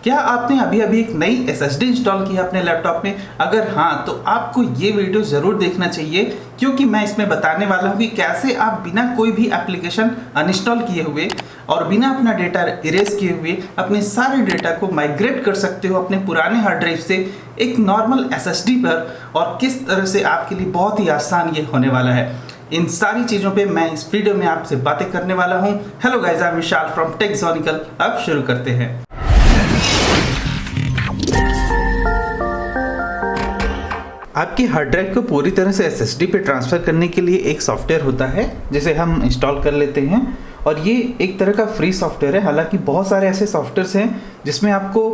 क्या आपने अभी अभी एक नई SSD इंस्टॉल की है अपने लैपटॉप में? अगर हाँ, तो आपको ये वीडियो ज़रूर देखना चाहिए, क्योंकि मैं इसमें बताने वाला हूँ कि कैसे आप बिना कोई भी एप्लीकेशन अनइंस्टॉल किए हुए और बिना अपना डेटा इरेज किए हुए अपने सारे डेटा को माइग्रेट कर सकते हो अपने पुराने हार्ड ड्राइव से एक नॉर्मल SSD पर, और किस तरह से आपके लिए बहुत ही आसान ये होने वाला है। इन सारी चीज़ों पे मैं इस वीडियो में आपसे बातें करने वाला हूँ। Hello guys, I am Vishal from Techsonical. अब शुरू करते हैं। आपकी हार्ड ड्राइव को पूरी तरह से SSD पे ट्रांसफ़र करने के लिए एक सॉफ्टवेयर होता है जिसे हम इंस्टॉल कर लेते हैं, और ये एक तरह का फ्री सॉफ्टवेयर है। हालांकि बहुत सारे ऐसे सॉफ्टवेयर्स हैं जिसमें आपको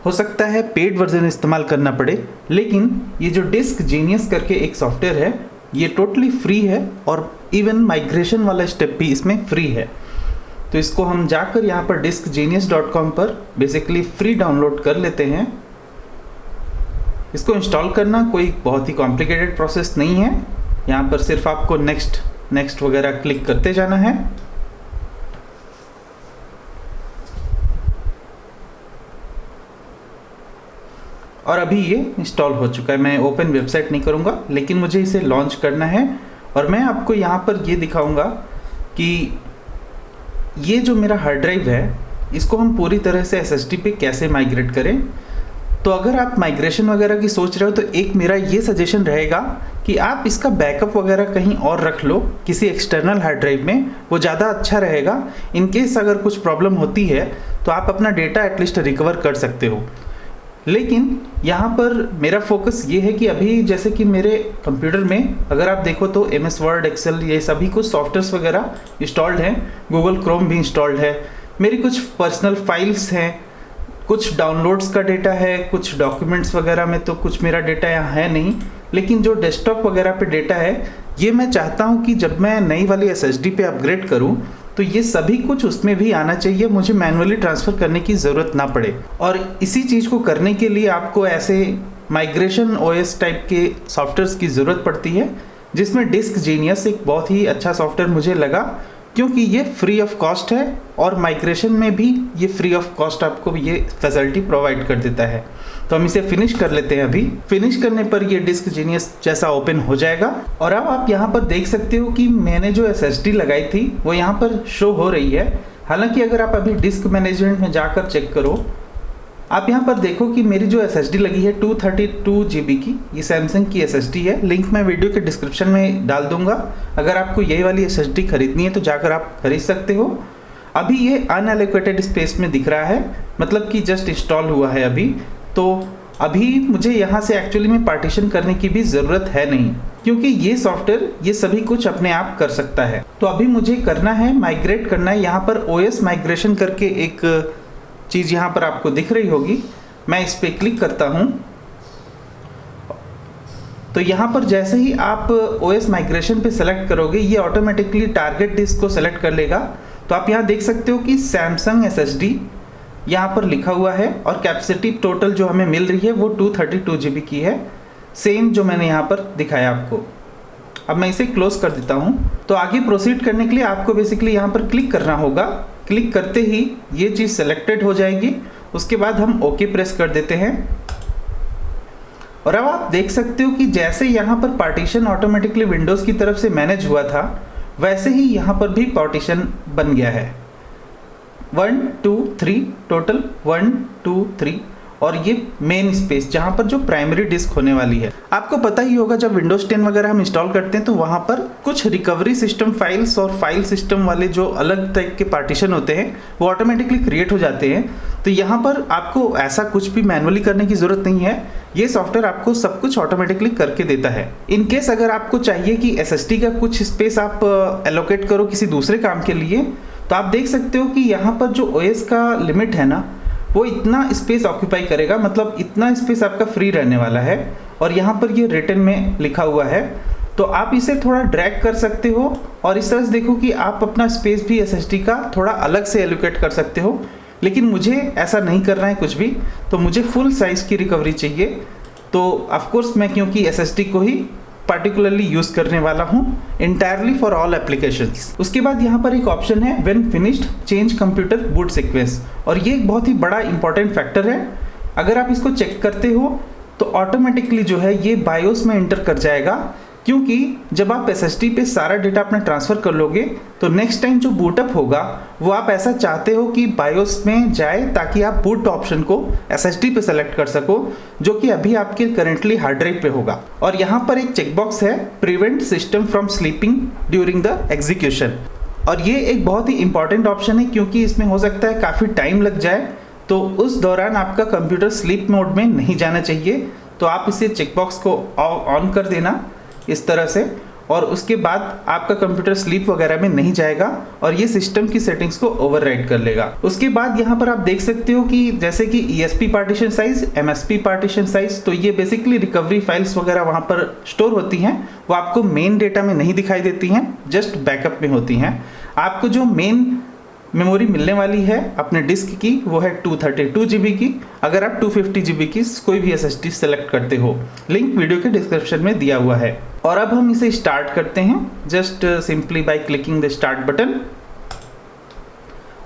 हो सकता है पेड वर्जन इस्तेमाल करना पड़े, लेकिन ये जो डिस्क जीनियस करके एक सॉफ्टवेयर है ये टोटली फ्री है, और इवन माइग्रेशन वाला स्टेप भी इसमें फ्री है। तो इसको हम जाकर यहाँ पर diskgenius.com पर बेसिकली फ्री डाउनलोड कर लेते हैं। इसको इंस्टॉल करना कोई बहुत ही कॉम्प्लिकेटेड प्रोसेस नहीं है। यहाँ पर सिर्फ आपको नेक्स्ट वगैरह क्लिक करते जाना है। और अभी ये इंस्टॉल हो चुका है। मैं ओपन वेबसाइट नहीं करूँगा, लेकिन मुझे इसे लॉन्च करना है, और मैं आपको यहाँ पर ये दिखाऊंगा कि ये जो मेरा हार्ड ड्राइव है इसको हम पूरी तरह से SSD पे कैसे माइग्रेट करें। तो अगर आप माइग्रेशन वगैरह की सोच रहे हो तो एक मेरा ये सजेशन रहेगा कि आप इसका बैकअप वगैरह कहीं और रख लो, किसी एक्सटर्नल हार्ड ड्राइव में, वो ज़्यादा अच्छा रहेगा। इन केस अगर कुछ प्रॉब्लम होती है तो आप अपना डेटा एटलीस्ट रिकवर कर सकते हो। लेकिन यहाँ पर मेरा फोकस ये है कि अभी जैसे कि मेरे कंप्यूटर में अगर आप देखो तो MS वर्ड, एक्सेल, ये सभी कुछ सॉफ्टवेयर्स वगैरह इंस्टॉल्ड हैं, गूगल क्रोम भी इंस्टॉल्ड है, मेरी कुछ पर्सनल फाइल्स हैं, कुछ डाउनलोड्स का डेटा है, कुछ डॉक्यूमेंट्स वगैरह में तो कुछ मेरा डेटा यहाँ है नहीं, लेकिन जो डेस्कटॉप वगैरह पे डेटा है ये मैं चाहता हूँ कि जब मैं नई वाली SSD पे अपग्रेड करूँ तो ये सभी कुछ उसमें भी आना चाहिए, मुझे मैन्युअली ट्रांसफ़र करने की ज़रूरत ना पड़े। और इसी चीज़ को करने के लिए आपको ऐसे माइग्रेशन OS टाइप के सॉफ्टवेयर्स की ज़रूरत पड़ती है, जिसमें डिस्क जीनियस एक बहुत ही अच्छा सॉफ्टवेयर मुझे लगा, क्योंकि ये फ्री ऑफ कॉस्ट है और माइग्रेशन में भी ये फ्री ऑफ कॉस्ट आपको ये फैसिलिटी प्रोवाइड कर देता है। तो हम इसे फिनिश कर लेते हैं। अभी फिनिश करने पर ये डिस्क जीनियस जैसा ओपन हो जाएगा, और अब आप यहाँ पर देख सकते हो कि मैंने जो SSD लगाई थी वो यहाँ पर शो हो रही है। हालांकि अगर आप अभी डिस्क मैनेजमेंट में जाकर चेक करो, आप यहाँ पर देखो कि मेरी जो SSD लगी है 232 GB की, ये सैमसंग की SSD है। लिंक मैं वीडियो के डिस्क्रिप्शन में डाल दूंगा। अगर आपको यही वाली SSD खरीदनी है तो जाकर आप खरीद सकते हो। अभी ये अनएलोकेटेड स्पेस में दिख रहा है, मतलब कि जस्ट इंस्टॉल हुआ है अभी। तो अभी मुझे यहाँ से एक्चुअली में पार्टीशन करने की भी ज़रूरत है नहीं, क्योंकि ये सॉफ्टवेयर ये सभी कुछ अपने आप कर सकता है। तो अभी मुझे करना है, माइग्रेट करना है। यहाँ पर OS माइग्रेशन करके एक चीज़ यहाँ पर आपको दिख रही होगी, मैं इस पर क्लिक करता हूँ। तो यहाँ पर जैसे ही आप OS माइग्रेशन पे सेलेक्ट करोगे ये ऑटोमेटिकली टारगेट डिस्क को सेलेक्ट कर लेगा। तो आप यहाँ देख सकते हो कि सैमसंग SSD यहाँ पर लिखा हुआ है, और कैपेसिटी टोटल जो हमें मिल रही है वो 232 GB की है, सेम जो मैंने यहाँ पर दिखाया आपको। अब मैं इसे क्लोज कर देता हूँ। तो आगे प्रोसीड करने के लिए आपको बेसिकली यहाँ पर क्लिक करना होगा। क्लिक करते ही ये चीज़ सेलेक्टेड हो जाएगी, उसके बाद हम ओके प्रेस कर देते हैं। और अब आप देख सकते हो कि जैसे यहाँ पर पार्टीशन ऑटोमेटिकली विंडोज़ की तरफ से मैनेज हुआ था, वैसे ही यहाँ पर भी पार्टीशन बन गया है। 1 2 3 टोटल 1 2 3, और ये मेन स्पेस जहाँ पर जो प्राइमरी डिस्क होने वाली है। आपको पता ही होगा जब विंडोज़ 10 वगैरह हम इंस्टॉल करते हैं तो वहाँ पर कुछ रिकवरी सिस्टम फाइल्स और फाइल सिस्टम वाले जो अलग टाइप के पार्टीशन होते हैं वो ऑटोमेटिकली क्रिएट हो जाते हैं। तो यहाँ पर आपको ऐसा कुछ भी मैनुअली करने की ज़रूरत नहीं है, ये सॉफ्टवेयर आपको सब कुछ ऑटोमेटिकली करके देता है। इन केस अगर आपको चाहिए कि SSD का कुछ स्पेस आप एलोकेट करो किसी दूसरे काम के लिए, तो आप देख सकते हो कि यहाँ पर जो OS का लिमिट है ना, वो इतना स्पेस ऑक्यूपाई करेगा, मतलब इतना स्पेस आपका फ्री रहने वाला है। और यहाँ पर ये रिटन में लिखा हुआ है, तो आप इसे थोड़ा ड्रैग कर सकते हो, और इस तरह से देखो कि आप अपना स्पेस भी SSD का थोड़ा अलग से एलोकेट कर सकते हो। लेकिन मुझे ऐसा नहीं करना है कुछ भी, तो मुझे फुल साइज़ की रिकवरी चाहिए। तो ऑफकोर्स मैं क्योंकि SSD को ही पार्टिकुलरली यूज करने वाला हूँ इंटायरली फॉर ऑल एप्लीकेशंस। उसके बाद यहाँ पर एक ऑप्शन है when finished change computer boot sequence, और ये एक बहुत ही बड़ा इंपॉर्टेंट फैक्टर है। अगर आप इसको चेक करते हो तो ऑटोमेटिकली जो है ये बायोस में एंटर कर जाएगा, क्योंकि जब आप SSD पे सारा डेटा अपना ट्रांसफ़र कर लोगे तो नेक्स्ट टाइम जो बूटअप होगा वो आप ऐसा चाहते हो कि बायोस में जाए, ताकि आप बूट ऑप्शन को SSD पे सेलेक्ट कर सको, जो कि अभी आपके करेंटली हार्ड ड्राइव पे होगा। और यहाँ पर एक चेकबॉक्स है prevent system from sleeping during the execution, और ये एक बहुत ही इंपॉर्टेंट ऑप्शन है, क्योंकि इसमें हो सकता है काफ़ी टाइम लग जाए, तो उस दौरान आपका कंप्यूटर स्लीप मोड में नहीं जाना चाहिए। तो आप इसे चेकबॉक्स को ऑन कर देना इस तरह से, और उसके बाद आपका कंप्यूटर स्लीप वगैरह में नहीं जाएगा और ये सिस्टम की सेटिंग्स को ओवरराइड कर लेगा। उसके बाद यहाँ पर आप देख सकते हो कि जैसे कि ESP partition size, MSP partition size, तो ये बेसिकली रिकवरी फाइल्स वगैरह वहाँ पर स्टोर होती हैं, वो आपको मेन डेटा में नहीं दिखाई देती हैं, जस्ट बैकअप में होती हैं। आपको जो मेन मेमोरी मिलने वाली है अपने डिस्क की वो है 232 GB की, अगर आप 250 GB की कोई भी SSD सेलेक्ट करते हो। लिंक वीडियो के डिस्क्रिप्शन में दिया हुआ है। और अब हम इसे स्टार्ट करते हैं just simply by clicking the start button.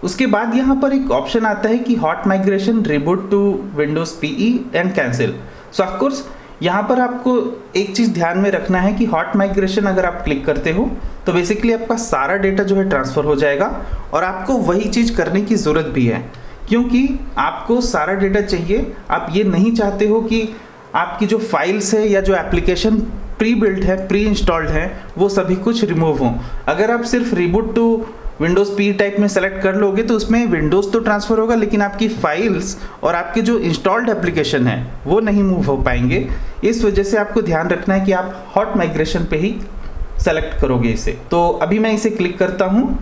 उसके बाद यहाँ पर एक ऑप्शन आता है कि hot migration reboot to Windows PE and cancel. So of course यहाँ पर आपको एक चीज़ ध्यान में रखना है कि हॉट माइग्रेशन अगर आप क्लिक करते हो तो बेसिकली आपका सारा डेटा जो है ट्रांसफ़र हो जाएगा, और आपको वही चीज़ करने की ज़रूरत भी है, क्योंकि आपको सारा डेटा चाहिए। आप ये नहीं चाहते हो कि आपकी जो फाइल्स है या जो एप्लीकेशन प्री बिल्ट है, प्री इंस्टॉल्ड है, वो सभी कुछ रिमूव हों। अगर आप सिर्फ reboot to Windows PE type में सेलेक्ट कर लोगे तो उसमें विंडोज़ तो ट्रांसफ़र होगा, लेकिन आपकी फाइल्स और आपके जो इंस्टॉल्ड एप्लीकेशन है वो नहीं मूव हो पाएंगे। इस वजह से आपको ध्यान रखना है कि आप हॉट माइग्रेशन पे ही सेलेक्ट करोगे इसे। तो अभी मैं इसे क्लिक करता हूँ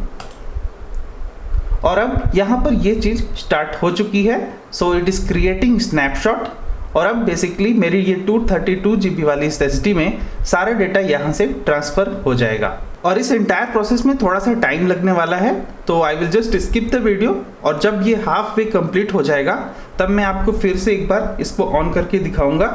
और अब यहाँ पर ये चीज़ स्टार्ट हो चुकी है। So it is creating snapshot, और अब बेसिकली मेरी ये 232 GB वाली SSD में सारा डेटा यहाँ से ट्रांसफ़र हो जाएगा। और इस एंटायर प्रोसेस में थोड़ा सा टाइम लगने वाला है, तो I will just skip the video, और जब ये हाफ वे कंप्लीट हो जाएगा तब मैं आपको फिर से एक बार इसको ऑन करके दिखाऊंगा।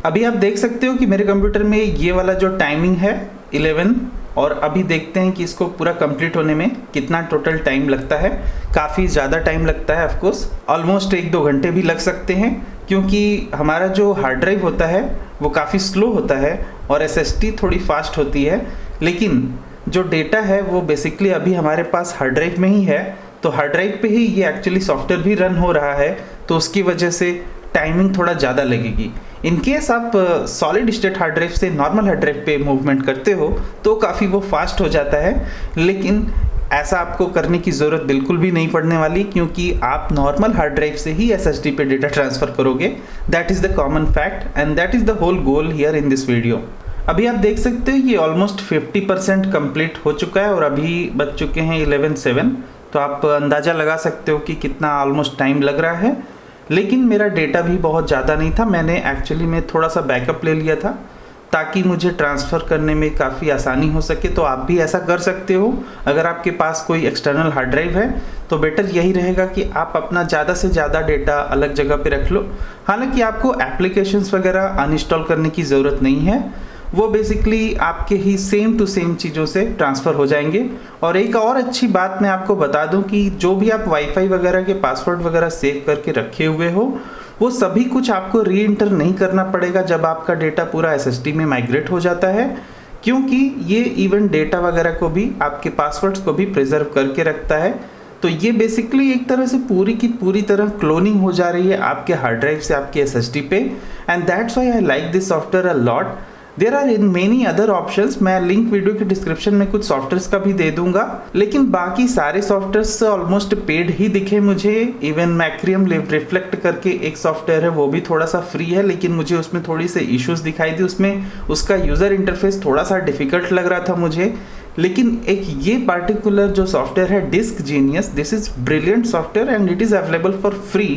अभी आप देख सकते हो कि मेरे कंप्यूटर में ये वाला जो टाइमिंग है 11, और अभी देखते हैं कि इसको पूरा कंप्लीट होने में कितना टोटल टाइम लगता है। काफ़ी ज़्यादा टाइम लगता है, ऑफकोर्स ऑलमोस्ट 1-2 घंटे भी लग सकते हैं, क्योंकि हमारा जो हार्ड ड्राइव होता है वो काफ़ी स्लो होता है और SSD थोड़ी फास्ट होती है, लेकिन जो डेटा है वो बेसिकली अभी हमारे पास हार्ड ड्राइव में ही है, तो हार्ड ड्राइव पे ही ये एक्चुअली सॉफ्टवेयर भी रन हो रहा है, तो उसकी वजह से टाइमिंग थोड़ा ज़्यादा लगेगी। इन केस आप सॉलिड स्टेट हार्ड ड्राइव से नॉर्मल हार्ड ड्राइव पे मूवमेंट करते हो तो काफ़ी वो फास्ट हो जाता है, लेकिन ऐसा आपको करने की ज़रूरत बिल्कुल भी नहीं पड़ने वाली, क्योंकि आप नॉर्मल हार्ड ड्राइव से ही SSD पे डेटा ट्रांसफ़र करोगे। That is the common fact and that is the whole goal here in this video. अभी आप देख सकते हो ये ऑलमोस्ट 50% कंप्लीट हो चुका है, और अभी बज चुके हैं 11:07, तो आप अंदाज़ा लगा सकते हो कि कितना ऑलमोस्ट टाइम लग रहा है। लेकिन मेरा डेटा भी बहुत ज़्यादा नहीं था, मैंने एक्चुअली में थोड़ा सा बैकअप ले लिया था ताकि मुझे ट्रांसफ़र करने में काफ़ी आसानी हो सके। तो आप भी ऐसा कर सकते हो। अगर आपके पास कोई एक्सटर्नल हार्ड ड्राइव है तो बेटर यही रहेगा कि आप अपना ज़्यादा से ज़्यादा डेटा अलग जगह पे रख लो। हालांकि आपको एप्लीकेशंस वगैरह अनइंस्टॉल करने की ज़रूरत नहीं है, वो बेसिकली आपके ही सेम टू सेम चीज़ों से ट्रांसफ़र हो जाएंगे। और एक और अच्छी बात मैं आपको बता दूं कि जो भी आप वाईफाई वगैरह के पासवर्ड वगैरह सेव करके रखे हुए हो वो सभी कुछ आपको री एंटर नहीं करना पड़ेगा जब आपका डेटा पूरा SSD में माइग्रेट हो जाता है, क्योंकि ये इवन डेटा वगैरह को भी, आपके पासवर्ड्स को भी प्रिजर्व करके रखता है। तो ये बेसिकली एक तरह से पूरी की पूरी तरह क्लोनिंग हो जा रही है आपके हार्ड ड्राइव से आपके SSD पे, and that's why I like this software a lot. There are in many other options, मैं लिंक वीडियो के डिस्क्रिप्शन में कुछ सॉफ्टवेयर्स का भी दे दूंगा, लेकिन बाकी सारे सॉफ्टवेयर्स ऑलमोस्ट पेड ही दिखे मुझे। इवन मैक्रियम रिफ्लेक्ट करके एक सॉफ्टवेयर है, वो भी थोड़ा सा फ्री है, लेकिन मुझे उसमें थोड़ी से इश्यूज दिखाई दी, उसमें उसका यूज़र इंटरफेस थोड़ा सा डिफिकल्ट लग रहा था मुझे। लेकिन एक ये पार्टिकुलर जो सॉफ्टवेयर है Disk Genius, this is brilliant software and it is available for free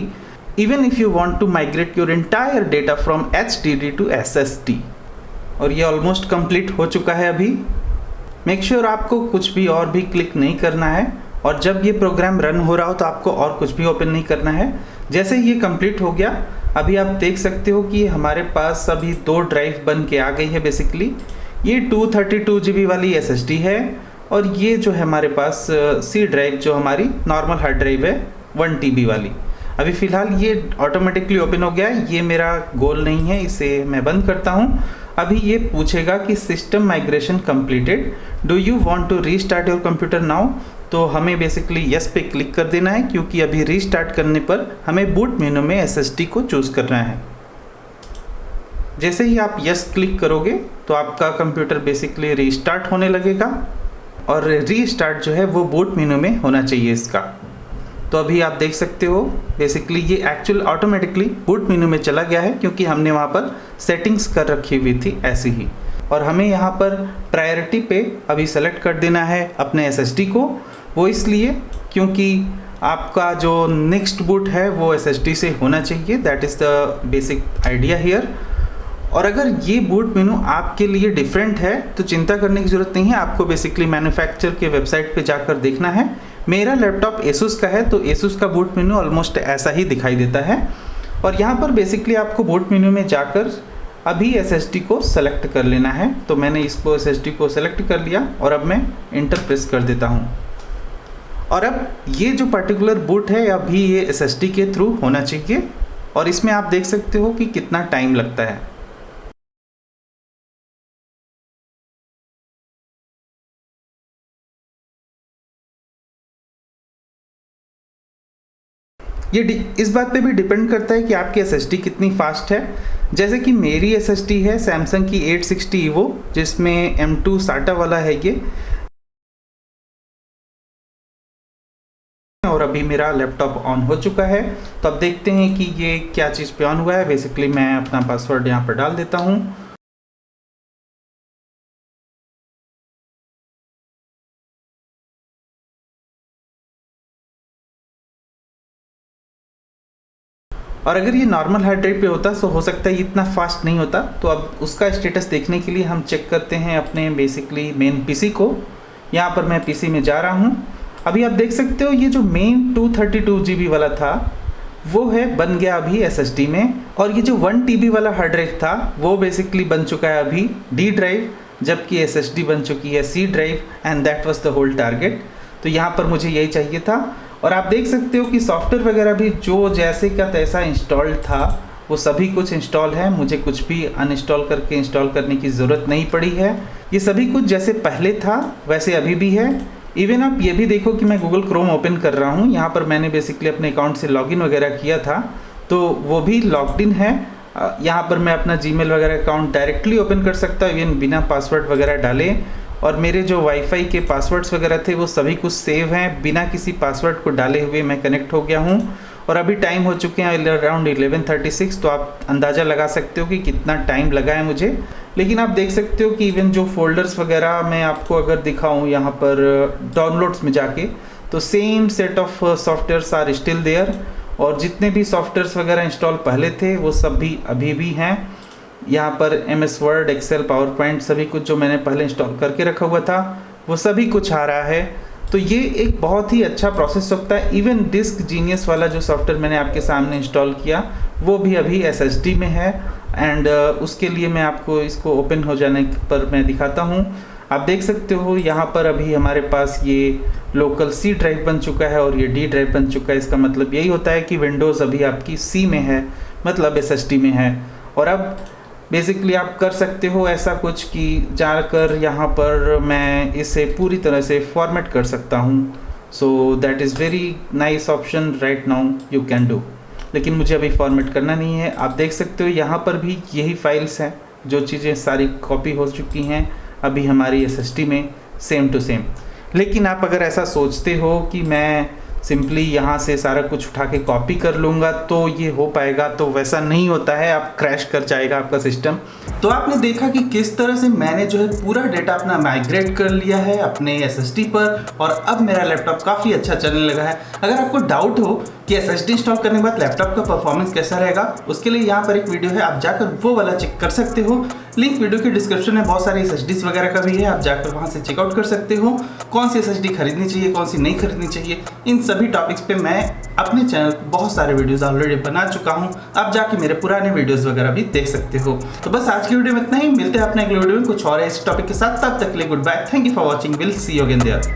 even if you want to migrate your entire data from HDD to SSD। और ये ऑलमोस्ट कंप्लीट हो चुका है। अभी मेक श्योर आपको कुछ भी और भी क्लिक नहीं करना है, और जब ये प्रोग्राम रन हो रहा हो तो आपको और कुछ भी ओपन नहीं करना है। जैसे ये कंप्लीट हो गया, अभी आप देख सकते हो कि हमारे पास अभी 2 ड्राइव बन के आ गई है बेसिकली। ये 232 GB वाली SSD है और ये जो है हमारे पास C ड्राइव जो हमारी नॉर्मल हार्ड ड्राइव है 1 TB वाली। अभी फ़िलहाल ये ऑटोमेटिकली ओपन हो गया है, ये मेरा गोल नहीं है, इसे मैं बंद करता हूँ। अभी ये पूछेगा कि system migration completed, do you want to restart your computer now. तो हमें बेसिकली यस पे क्लिक कर देना है, क्योंकि अभी रीस्टार्ट करने पर हमें बूट मेनू में SSD को चूज़ करना है। जैसे ही आप यस क्लिक करोगे तो आपका कंप्यूटर बेसिकली रीस्टार्ट होने लगेगा और रीस्टार्ट जो है वो बूट मेनू में होना चाहिए इसका। तो अभी आप देख सकते हो बेसिकली ये एक्चुअल ऑटोमेटिकली बूट मेनू में चला गया है, क्योंकि हमने वहाँ पर सेटिंग्स कर रखी हुई थी ऐसी ही। और हमें यहाँ पर प्रायोरिटी पे अभी सेलेक्ट कर देना है अपने SSD को। वो इसलिए क्योंकि आपका जो नेक्स्ट बूट है वो SSD से होना चाहिए, that is the basic idea here. और अगर ये बूट मेनू आपके लिए डिफरेंट है तो चिंता करने की ज़रूरत नहीं है, आपको बेसिकली मैन्युफैक्चर के वेबसाइट पे जाकर देखना है। मेरा लैपटॉप Asus का है तो Asus का बूट मेनू ऑलमोस्ट ऐसा ही दिखाई देता है। और यहाँ पर बेसिकली आपको बूट मेनू में जाकर अभी SSD को सेलेक्ट कर लेना है। तो मैंने इसको SSD को सेलेक्ट कर लिया और अब मैं इंटर प्रेस कर देता हूँ। और अब ये जो पर्टिकुलर बूट है अभी ये SSD के थ्रू होना चाहिए, और इसमें आप देख सकते हो कि कितना टाइम लगता है। ये इस बात पे भी डिपेंड करता है कि आपकी SSD कितनी फास्ट है। जैसे कि मेरी SSD है सैमसंग की 860 EVO, जिसमें M2 SATA वाला है ये। और अभी मेरा लैपटॉप ऑन हो चुका है, तो अब देखते हैं कि ये क्या चीज़ पे ऑन हुआ है। बेसिकली मैं अपना पासवर्ड यहाँ पर डाल देता हूँ। और अगर ये नॉर्मल हार्ड ड्राइव पे होता तो हो सकता है इतना फास्ट नहीं होता। तो अब उसका स्टेटस देखने के लिए हम चेक करते हैं अपने बेसिकली मेन पीसी को। यहाँ पर मैं पीसी में जा रहा हूँ। अभी आप देख सकते हो ये जो मेन 232 GB वाला था वो है बन गया अभी SSD में, और ये जो 1 TB वाला हार्ड ड्राइव था वो बेसिकली बन चुका है अभी D ड्राइव, जबकि SSD बन चुकी है C drive, and that was the whole target. तो यहाँ पर मुझे यही चाहिए था। और आप देख सकते हो कि सॉफ्टवेयर वगैरह भी जो जैसे का तैसा इंस्टॉल्ड था वो सभी कुछ इंस्टॉल है, मुझे कुछ भी अनइंस्टॉल करके इंस्टॉल करने की ज़रूरत नहीं पड़ी है। ये सभी कुछ जैसे पहले था वैसे अभी भी है। इवन आप ये भी देखो कि मैं गूगल क्रोम ओपन कर रहा हूँ, यहाँ पर मैंने बेसिकली अपने अकाउंट से लॉगिन वगैरह किया था तो वो भी लॉग्ड इन है। यहाँ पर मैं अपना जीमेल वगैरह अकाउंट डायरेक्टली ओपन कर सकता हूँ इवन बिना पासवर्ड वगैरह डाले। और मेरे जो वाईफाई के पासवर्ड्स वगैरह थे वो सभी कुछ सेव हैं, बिना किसी पासवर्ड को डाले हुए मैं कनेक्ट हो गया हूँ। और अभी टाइम हो चुके हैं अराउंड 11:36, तो आप अंदाज़ा लगा सकते हो कि कितना टाइम लगा है मुझे। लेकिन आप देख सकते हो कि इवन जो फोल्डर्स वगैरह मैं आपको अगर दिखाऊँ यहाँ पर डाउनलोड्स में जाके, तो same set of softwares are still there, और जितने भी सॉफ्टवेयर्स वगैरह इंस्टॉल पहले थे वो सब भी अभी भी हैं। यहाँ पर MS word, excel, power point सभी कुछ जो मैंने पहले इंस्टॉल करके रखा हुआ था वो सभी कुछ आ रहा है। तो ये एक बहुत ही अच्छा प्रोसेस होता है। इवन डिस्क जीनियस वाला जो सॉफ्टवेयर मैंने आपके सामने इंस्टॉल किया वो भी अभी SSD में है, एंड उसके लिए मैं आपको इसको ओपन हो जाने पर मैं दिखाता हूँ। आप देख सकते हो यहाँ पर अभी हमारे पास ये लोकल C ड्राइव बन चुका है और ये D ड्राइव बन चुका है। इसका मतलब यही होता है कि विंडोज़ अभी आपकी C में है, मतलब SSD में है। और अब बेसिकली आप कर सकते हो ऐसा कुछ कि जाकर यहाँ पर मैं इसे पूरी तरह से फॉर्मेट कर सकता हूँ। So that is very nice option right now you can do. लेकिन मुझे अभी फॉर्मेट करना नहीं है। आप देख सकते हो यहाँ पर भी यही फाइल्स हैं, जो चीज़ें सारी कॉपी हो चुकी हैं अभी हमारी SSD में सेम टू सेम। लेकिन आप अगर ऐसा सोचते हो कि मैं सिंपली यहाँ से सारा कुछ उठा के कॉपी कर लूँगा तो ये हो पाएगा, तो वैसा नहीं होता है, आप क्रैश कर जाएगा आपका सिस्टम। तो आपने देखा कि किस तरह से मैंने जो है पूरा डेटा अपना माइग्रेट कर लिया है अपने SSD पर, और अब मेरा लैपटॉप काफ़ी अच्छा चलने लगा है। अगर आपको डाउट हो कि SSD इंस्टॉल करने के बाद लैपटॉप का परफॉर्मेंस कैसा रहेगा, उसके लिए यहाँ पर एक वीडियो है, आप जाकर वो वाला चेक कर सकते हो। लिंक वीडियो के डिस्क्रिप्शन में बहुत सारे SSDs वगैरह का भी है, आप जाकर वहाँ से चेकआउट कर सकते हो कौन सी SSD खरीदनी चाहिए, कौन सी नहीं खरीदनी चाहिए। इन सभी टॉपिक्स पे मैं अपने चैनल पर बहुत सारे वीडियोस ऑलरेडी बना चुका हूँ, आप जाके मेरे पुराने वीडियोस वगैरह भी देख सकते हो। तो बस आज की वीडियो में इतना ही, मिलते हैं अपने अगले वीडियो में कुछ और इस टॉपिक के साथ। तब तक के लिए good bye, thank you for watching, will see you again there.